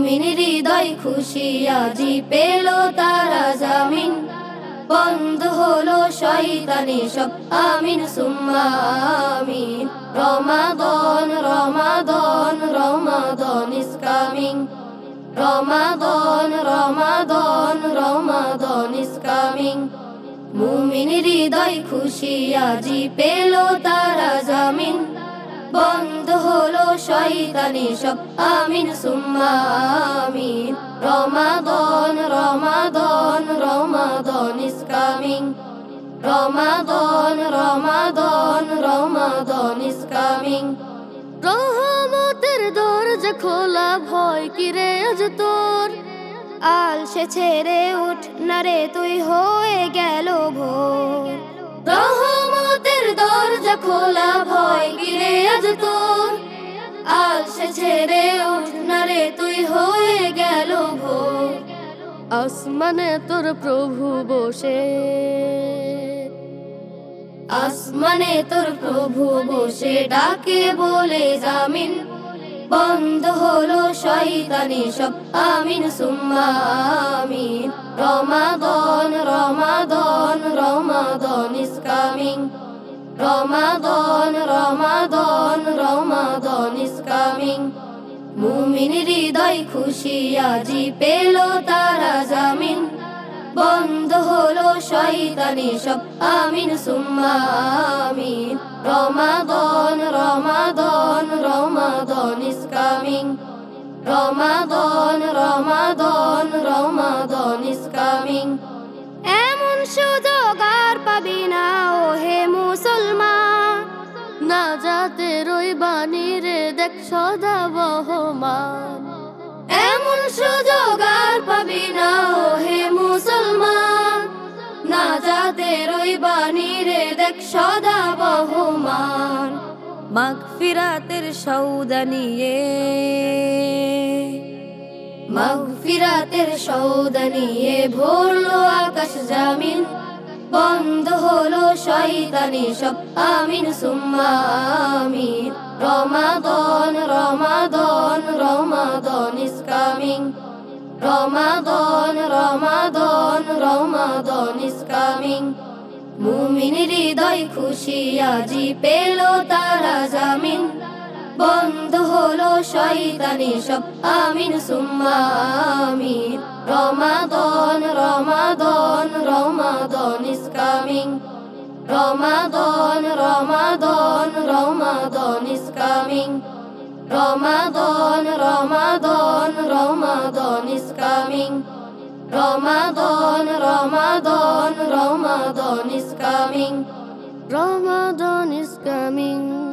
মুমিন হৃদয় খুশি আজি পেল তারা জামিন বন্ধ হলো শয়তানি সব আমিন সুম্মা আমিন রমাদান রমাদান রমাদান is coming Ramadan Ramadan Ramadan is coming মুমিন হৃদয় খুশি আজি পেল তারা জামিন বন্ধ হলো শয়তানি সব আমিন সুম্মা আমিন রমাদান রমাদান রমাদান is coming Ramadan Ramadan Ramadan is coming রহমতের দরজা খোলা ভয় কি রে আজ তোর আলসে ছেড়ে উঠ না রে তুই হয়ে গেল ভোর রহমতের দরজা খোলা ভয় কি রে আজ তোর আলসে ছেড়ে উঠ না রে তুই হয়ে গেল ভোর আসমানে তোর প্রভু বসে আসমানে তোর প্রভু বসে ডাকে বলে জামিন বন্ধ হলো শয়তানি সব আমিন সুম্মা আমিন রমাদান রমাদান রমাদান is coming Ramadan Ramadan Ramadan is coming মুমিন হৃদয় খুশি আজি পেল তারা জামিন বন্ধ হলো শয়তানি সব আমিন সুম্মা আমিন রমাদান রমাদান রমাদান is coming Ramadan Ramadan Ramadan is coming এমন সুযোগ আর পাবি না ও হে মুসলমান না যাতে রই বাণী রে দেখ সদা বহমান এমন সুযোগ আর পাবি না ও হে মুসলমান না যাতে রই বাণী রে দেখ সদা বহমান মাগফিরাতের সওদা নিয়ে মাগফিরাতের সওদা নিয়ে ভরলো আকাশ জামিন বন্ধ হলো শয়তানি সব আমিন সুম্মা আমিন রমাদান রমাদান রমাদান is coming Ramadan Ramadan Ramadan is coming মুমিন হৃদয় খুশি আজি পেল তারা জামিন বন্ধ হলো শয়তানি সব আমিন সুম্মা আমিন রমাদান রমাদান রমাদান is coming Ramadan Ramadan Ramadan is coming Ramadan Ramadan Ramadan is coming Ramadan Ramadan Ramadan is coming Ramadan is coming